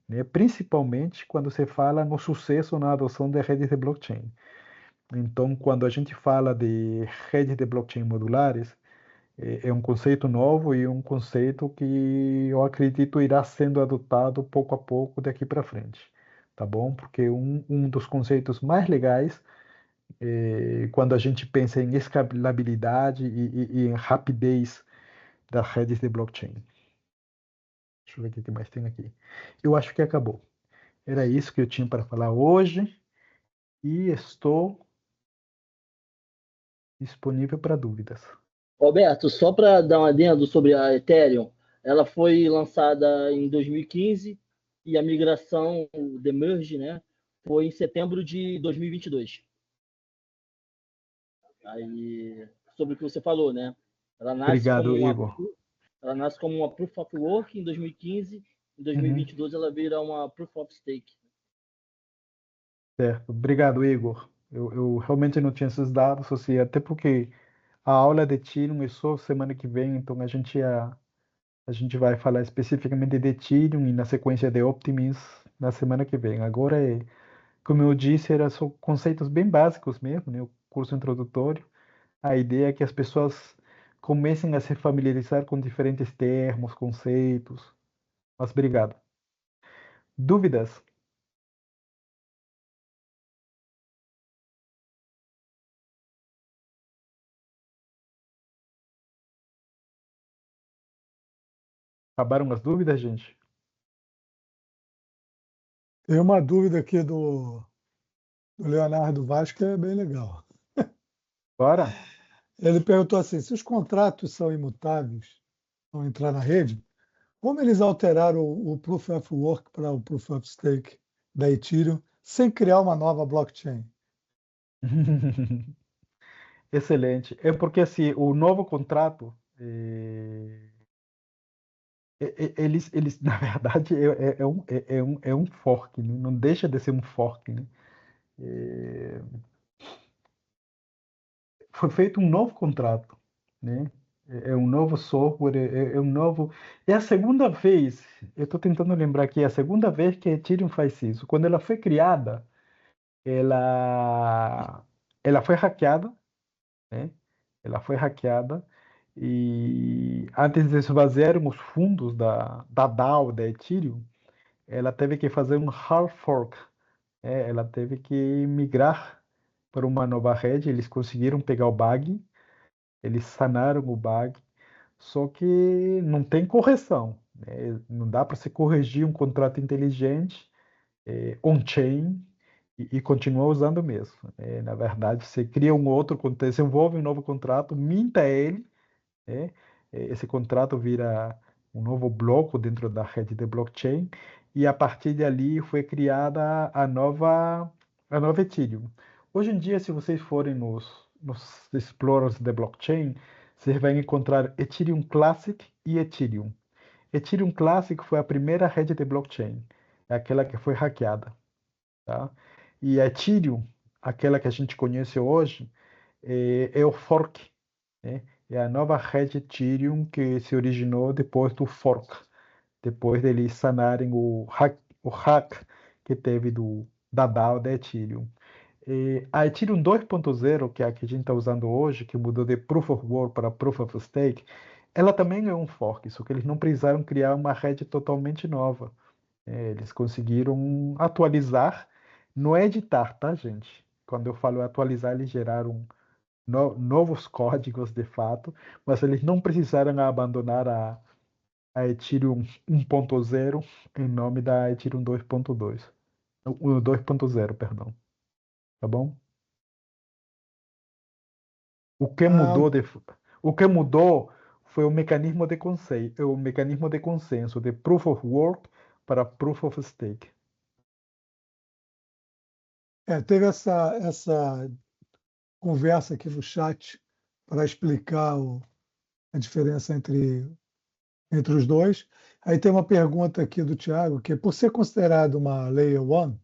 né? Principalmente quando se fala no sucesso na adoção de redes de blockchain. Então, quando a gente fala de redes de blockchain modulares, é um conceito novo e um conceito que eu acredito irá sendo adotado pouco a pouco daqui para frente, tá bom? Porque um dos conceitos mais legais quando a gente pensa em escalabilidade e em rapidez das redes de blockchain. Deixa eu ver o que mais tem aqui. Eu acho que acabou. Era isso que eu tinha para falar hoje e estou disponível para dúvidas. Roberto, só para dar um adendo sobre a Ethereum, ela foi lançada em 2015 e a migração, o demerge, né, foi em setembro de 2022. Aí, sobre o que você falou, né? Ela nasce como Obrigado, uma, Igor. ela nasce como uma Proof of Work em 2015, em Uhum. 2022 ela vira uma Proof of Stake. Certo. Obrigado, Igor. Eu realmente não tinha esses dados, assim, até porque a aula de Ethereum é só semana que vem, então a gente vai falar especificamente de Ethereum e na sequência de Optimus na semana que vem. Agora, como eu disse, são conceitos bem básicos mesmo, né? O curso introdutório. A ideia é que as pessoas comecem a se familiarizar com diferentes termos, conceitos. Mas obrigado. Dúvidas? Acabaram as dúvidas, gente? Tem uma dúvida aqui do Leonardo Vaz que é bem legal. Bora? Ele perguntou assim: se os contratos são imutáveis ao entrar na rede, como eles alteraram o Proof of Work para o Proof of Stake da Ethereum sem criar uma nova blockchain? Excelente. É porque assim, o novo contrato, eles na verdade, é um fork, né? Não deixa de ser um fork, né? É, foi feito um novo contrato, né? É um novo software, é um novo. É a segunda vez, eu estou tentando lembrar aqui, é a segunda vez que a Ethereum faz isso. Quando ela foi criada, ela, ela foi hackeada, né? Ela foi hackeada e antes de esvaziarem os fundos da DAO, da Ethereum, ela teve que fazer um hard fork, né? Ela teve que migrar para uma nova rede. Eles conseguiram pegar o bug, eles sanaram o bug, só que não tem correção, né? Não dá para se corrigir um contrato inteligente on-chain e continuar usando mesmo. Na verdade, você cria um outro, desenvolve um novo contrato, minta ele, né? Esse contrato vira um novo bloco dentro da rede de blockchain e a partir dali foi criada a nova Ethereum. Hoje em dia, se vocês forem nos explorers de blockchain, vocês vão encontrar Ethereum Classic e Ethereum. Ethereum Classic foi a primeira rede de blockchain, é aquela que foi hackeada, tá? E a Ethereum, aquela que a gente conhece hoje, é o fork, né? É a nova rede Ethereum que se originou depois do fork, depois deles sanarem o hack que teve da DAO da Ethereum. A Ethereum 2.0, que é a que a gente está usando hoje, que mudou de Proof of Work para Proof of Stake, ela também é um fork, só que eles não precisaram criar uma rede totalmente nova. Eles conseguiram atualizar, não é editar, tá, gente? Quando eu falo atualizar, eles geraram novos códigos de fato, mas eles não precisaram abandonar a Ethereum 1.0 em nome da Ethereum 2.2. O 2.0, perdão. Tá bom? O que Ah, mudou de, o que mudou foi o mecanismo de consenso de Proof of Work para Proof of Stake. teve essa conversa aqui no chat para explicar a diferença entre os dois. Aí tem uma pergunta aqui do Thiago, que é, por ser considerado uma Layer 1,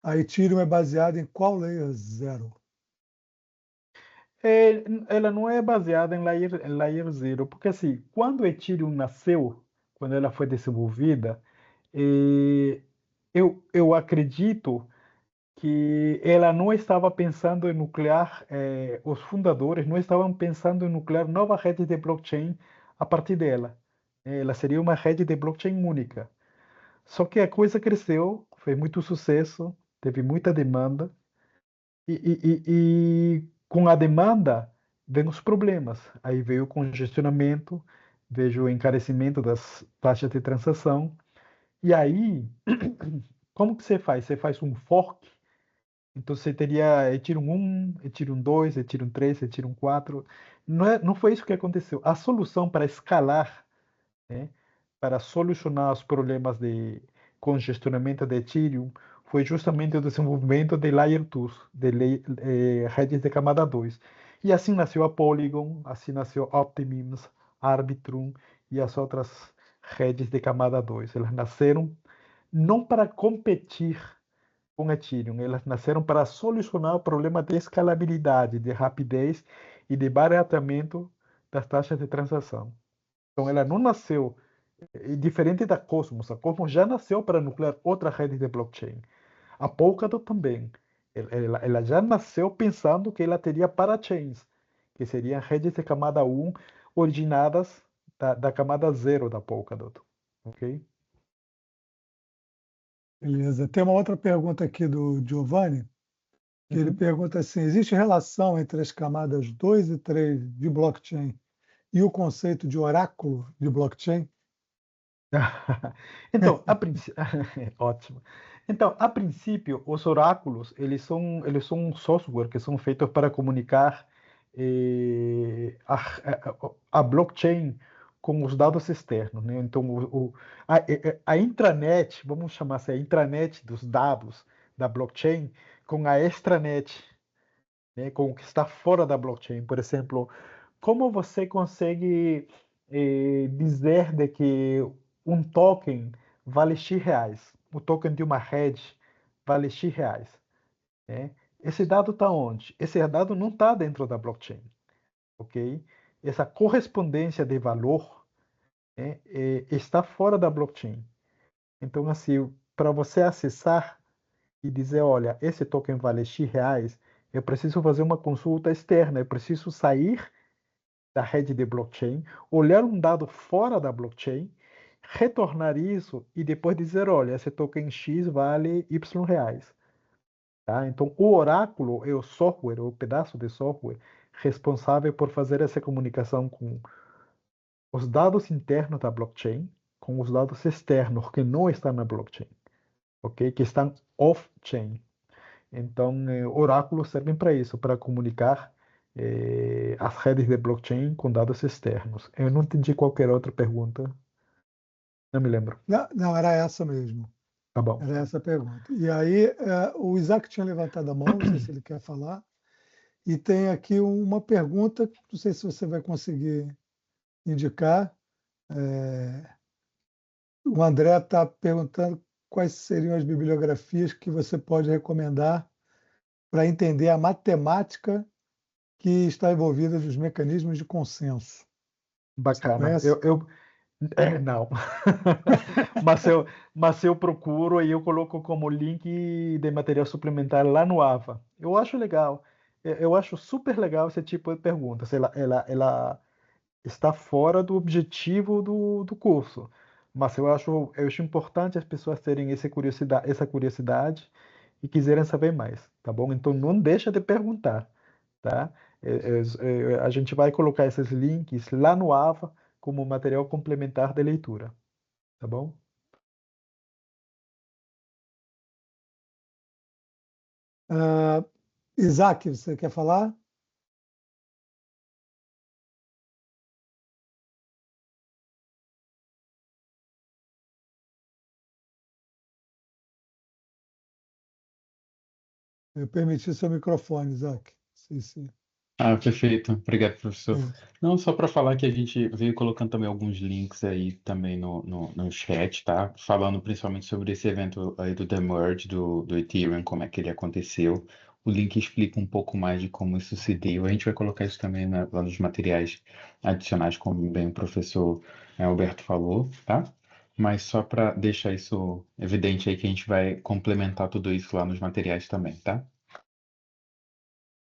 a Ethereum é baseada em qual Layer 0? Ela não é baseada em Layer Zero, porque assim, quando o Ethereum nasceu, quando ela foi desenvolvida, eu acredito que ela não estava pensando em nuclear, os fundadores não estavam pensando em nuclear nova rede de blockchain a partir dela. Ela seria uma rede de blockchain única. Só que a coisa cresceu, fez muito sucesso, teve muita demanda, e com a demanda vem os problemas. Aí veio o congestionamento, veio o encarecimento das taxas de transação. E aí, como que você faz? Você faz um fork. Então você teria Ethereum 1, Ethereum 2, Ethereum 3, Ethereum 4. Não foi isso que aconteceu. A solução para escalar, né, para solucionar os problemas de congestionamento de Ethereum foi justamente o desenvolvimento de Layer 2, redes de camada 2. E assim nasceu a Polygon, assim nasceu Optimism, Arbitrum e as outras redes de camada 2. Elas nasceram não para competir com Ethereum, elas nasceram para solucionar o problema de escalabilidade, de rapidez e de barateamento das taxas de transação. Então, ela não nasceu diferente da Cosmos. A Cosmos já nasceu para nuclear outra rede de blockchain. A Polkadot também. Ela já nasceu pensando que ela teria parachains, que seriam redes de camada 1 originadas da camada 0 da Polkadot. Ok? Beleza. Tem uma outra pergunta aqui do Giovanni, que ele Uhum. pergunta assim: existe relação entre as camadas 2 e 3 de blockchain e o conceito de oráculo de blockchain? Então, ótimo. Então, a princípio, os oráculos, eles são um software que são feitos para comunicar a blockchain com os dados externos, né? Então, a intranet, vamos chamar assim, a intranet dos dados da blockchain com a extranet, né? Com o que está fora da blockchain. Por exemplo, como você consegue dizer de que um token vale X reais? O token de uma rede vale X reais, né? Esse dado está onde? Esse dado não está dentro da blockchain, ok? Essa correspondência de valor, né, está fora da blockchain. Então, assim, para você acessar e dizer, olha, esse token vale X reais, eu preciso fazer uma consulta externa, eu preciso sair da rede de blockchain, olhar um dado fora da blockchain, retornar isso e depois dizer, olha, esse token X vale Y reais. Tá? Então, o oráculo é o software, o pedaço de software responsável por fazer essa comunicação com os dados internos da blockchain, com os dados externos que não estão na blockchain, ok? Que estão off-chain. Então, oráculos servem para isso, para comunicar as redes de blockchain com dados externos. Eu não entendi qualquer outra pergunta, não me lembro. Não, não, era essa mesmo. Tá bom. Era essa a pergunta. E aí, o Isaac tinha levantado a mão, não sei se ele quer falar, e tem aqui uma pergunta, não sei se você vai conseguir indicar. O André está perguntando quais seriam as bibliografias que você pode recomendar para entender a matemática que está envolvida nos mecanismos de consenso. Você Bacana. conhece? Não. Mas eu procuro e eu coloco como link de material suplementar lá no AVA. Eu acho legal. Eu acho super legal esse tipo de pergunta. Ela está fora do objetivo do curso. Mas eu acho importante as pessoas terem essa curiosidade e quiserem saber mais, tá bom? Então não deixa de perguntar, tá? A gente vai colocar esses links lá no AVA como material complementar de leitura, tá bom? Ah, Isaac, você quer falar? Eu permiti seu microfone, Isaac. Sim, sim. Ah, perfeito. Obrigado, professor. É. Não, só para falar que a gente veio colocando também alguns links aí também no chat, tá? Falando principalmente sobre esse evento aí do The Merge do Ethereum, como é que ele aconteceu. O link explica um pouco mais de como isso se deu. A gente vai colocar isso também lá nos materiais adicionais, como bem o professor Alberto falou, tá? Mas só para deixar isso evidente aí que a gente vai complementar tudo isso lá nos materiais também, tá?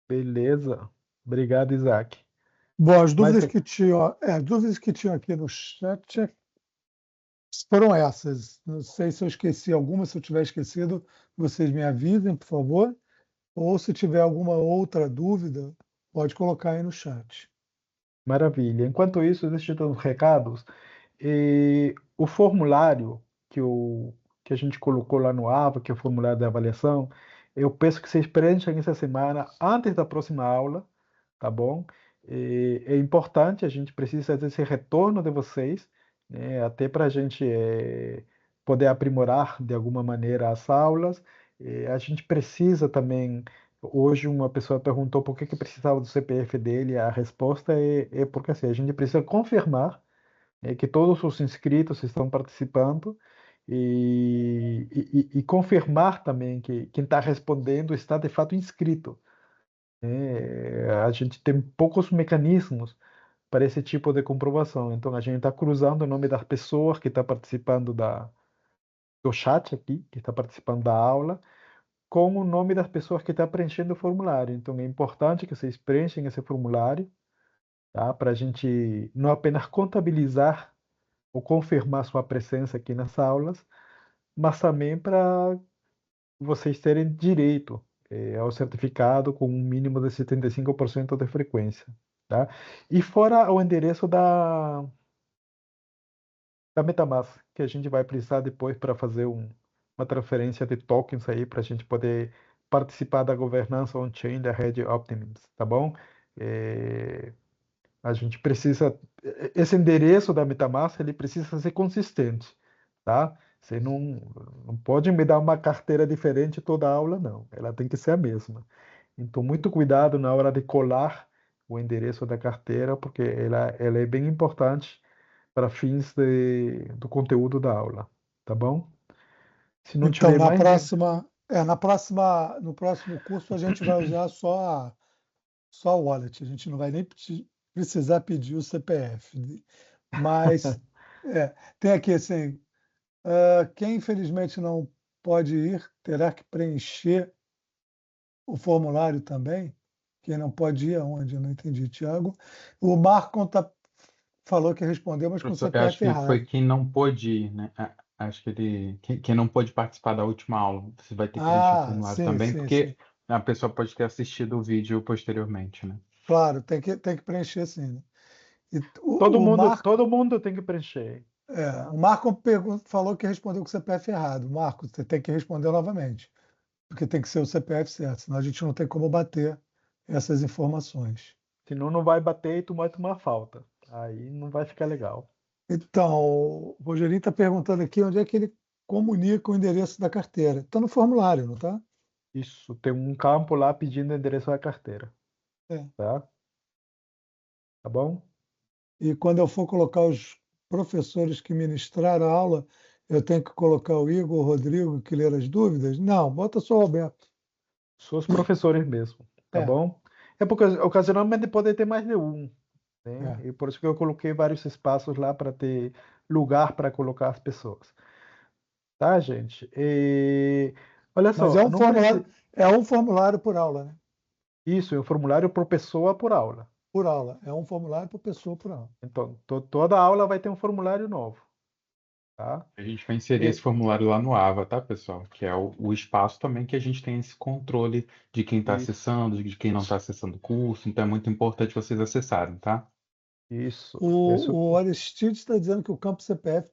Beleza. Obrigado, Isaac. Bom, as Mas, dúvidas que tinham aqui no chat foram essas. Não sei se eu esqueci alguma, se eu tiver esquecido, vocês me avisem, por favor. Ou se tiver alguma outra dúvida, pode colocar aí no chat. maravilha. Enquanto isso, deixa eu dar uns recados. O formulário que a gente colocou lá no AVA, que é o formulário de avaliação, eu peço que vocês preencham essa semana antes da próxima aula, tá bom? É importante, a gente precisa desse retorno de vocês, né, até para a gente poder aprimorar de alguma maneira as aulas. A gente precisa também. Hoje uma pessoa perguntou por que precisava do CPF dele. A resposta é porque assim, a gente precisa confirmar que todos os inscritos estão participando e confirmar também que quem está respondendo está de fato inscrito. A gente tem poucos mecanismos para esse tipo de comprovação. Então, a gente está cruzando o nome das pessoas que estão participando do chat aqui, que está participando da aula, com o nome das pessoas que estão preenchendo o formulário. Então, é importante que vocês preenchem esse formulário, tá? Para a gente não apenas contabilizar ou confirmar sua presença aqui nas aulas, mas também para vocês terem direito ao certificado com um mínimo de 75% de frequência, tá? E fora o endereço da MetaMask, que a gente vai precisar depois para fazer uma transferência de tokens aí para a gente poder participar da governança on-chain da rede Optimism, tá bom? Eh, a gente precisa, esse endereço da MetaMask, ele precisa ser consistente, tá? Você não pode me dar uma carteira diferente toda a aula, não. Ela tem que ser a mesma. Então, muito cuidado na hora de colar o endereço da carteira, porque ela é bem importante para fins do conteúdo da aula, tá bom? Se não Então, tiver mais nenhum. no próximo curso a gente vai usar só o wallet. A gente não vai nem precisar pedir o CPF. Mas tem aqui assim, quem infelizmente não pode ir terá que preencher o formulário também. Quem não pode ir aonde? Eu não entendi, Tiago. O Marcon falou que respondeu, mas com o Professor, eu acho CPF que foi errado. quem não pôde ir, né? Acho que quem não pôde participar da última aula, você vai ter que preencher o Ah, formulário sim, também, sim, sim. porque a pessoa pode ter assistido o vídeo posteriormente, né? Claro, tem que preencher sim, né? E Todo o mundo, Marco, todo mundo tem que preencher, o tá? Marco falou que respondeu com o CPF errado. Marco, você tem que responder novamente, porque tem que ser o CPF certo, senão a gente não tem como bater essas informações. Senão não vai bater e tu vai tomar falta. Aí não vai ficar legal. Então, o Rogerinho está perguntando aqui onde é que ele comunica o endereço da carteira. Está no formulário, não está? Isso, tem um campo lá pedindo o endereço da carteira, É. tá? Tá bom? E quando eu for colocar os professores que ministraram a aula, eu tenho que colocar o Igor, o Rodrigo, que leram as dúvidas? Não, bota só o Roberto. São os professores mesmo, tá É, bom? É porque ocasionalmente pode ter mais de um, né? é. E por isso que eu coloquei vários espaços lá para ter lugar para colocar as pessoas, tá, gente? Olha Mas só, não precisa. é um formulário por aula, né? Isso, é um formulário por pessoa por aula. Por aula. É um formulário por pessoa por aula. Então, toda aula vai ter um formulário novo, tá? A gente vai inserir esse E- formulário lá no AVA, tá, pessoal? Que é o espaço também que a gente tem esse controle de quem está Isso, acessando, de quem não está acessando o curso. Então é muito importante vocês acessarem, tá? isso. O Aristides está dizendo que o campo CPF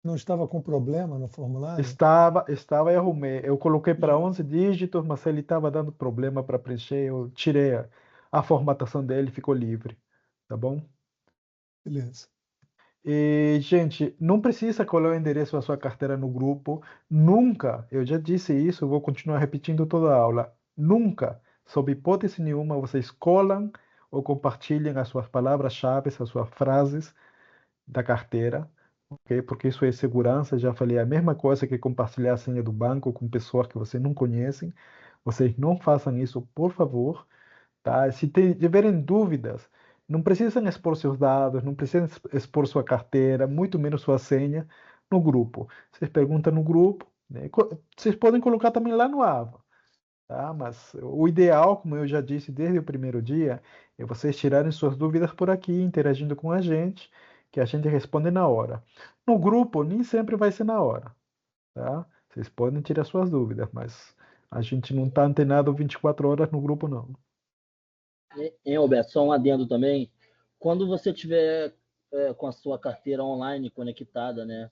não estava com problema no formulário? Estava e arrumei. Eu coloquei para 11 dígitos, mas ele estava dando problema para preencher. Eu tirei a formatação dele, ficou livre, tá bom? Beleza. E, gente, não precisa colar o endereço da sua carteira no grupo. Nunca, eu já disse isso, eu vou continuar repetindo toda a aula. Nunca, sob hipótese nenhuma, vocês colam ou compartilhem as suas palavras-chave, as suas frases da carteira, ok? Porque isso é segurança. Já falei a mesma coisa que compartilhar a senha do banco com pessoas que vocês não conhecem. Vocês não façam isso, por favor. Tá? Se tiverem dúvidas, não precisam expor seus dados, não precisam expor sua carteira, muito menos sua senha no grupo. Vocês perguntam no grupo, né? Vocês podem colocar também lá no AVA, tá? Mas o ideal, como eu já disse desde o primeiro dia, é vocês tirarem suas dúvidas por aqui, interagindo com a gente, que a gente responde na hora. No grupo, nem sempre vai ser na hora, tá? Vocês podem tirar suas dúvidas, mas a gente não está antenado 24 horas no grupo, não. Hein, Alberto, só um adendo também. Quando você tiver com a sua carteira online conectada, né?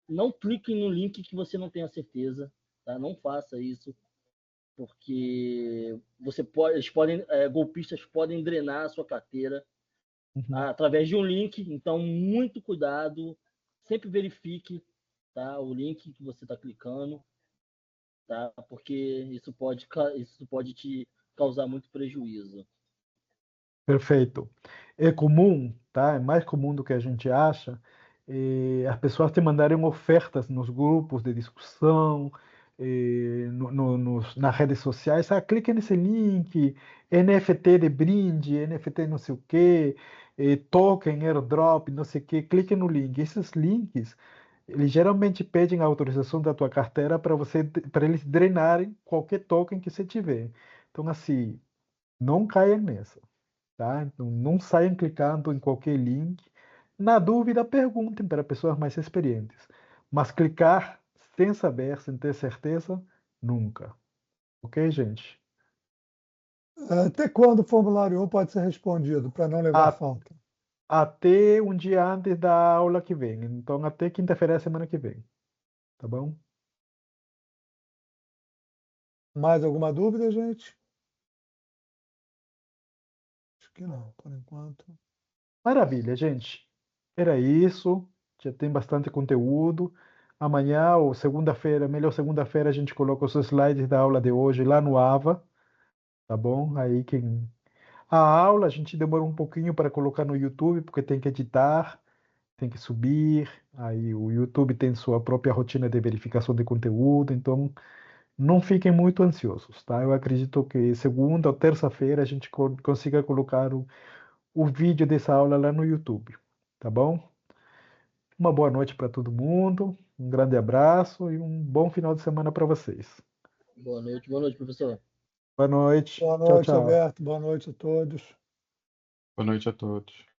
Não clique no link que você não tenha certeza, tá? Não faça isso, porque golpistas podem drenar a sua carteira Uhum. através de um link. Então, muito cuidado, sempre verifique, tá? O link que você está clicando, tá? Porque isso pode te causar muito prejuízo. Perfeito. É comum, tá? É mais comum do que a gente acha, as pessoas te mandarem ofertas nos grupos de discussão, nas redes sociais. Ah, clique nesse link, NFT de brinde, NFT não sei o quê, token, airdrop, não sei o quê. Clique no link. Esses links, eles geralmente pedem a autorização da tua carteira para eles drenarem qualquer token que você tiver. Então, assim, não caia nessa. Tá? Então, não saiam clicando em qualquer link. Na dúvida, perguntem para pessoas mais experientes. Mas clicar sem saber, sem ter certeza, nunca. Ok, gente? Até quando o formulário 1 pode ser respondido, para não levar A- falta? Até um dia antes da aula que vem. Então, até quinta-feira da semana que vem. Tá bom? Mais alguma dúvida, gente? Acho que não, por enquanto. Maravilha, gente. Era isso. Já tem bastante conteúdo. Amanhã ou segunda-feira, melhor segunda-feira, a gente coloca os slides da aula de hoje lá no AVA. Tá bom? Aí quem A aula a gente demora um pouquinho para colocar no YouTube, porque tem que editar, tem que subir. Aí o YouTube tem sua própria rotina de verificação de conteúdo, então não fiquem muito ansiosos, tá? Eu acredito que segunda ou terça-feira a gente consiga colocar o vídeo dessa aula lá no YouTube, tá bom? Uma boa noite para todo mundo, um grande abraço e um bom final de semana para vocês. Boa noite, professor. Boa noite. Boa Tchau, noite, tchau. Alberto. Boa noite a todos. Boa noite a todos.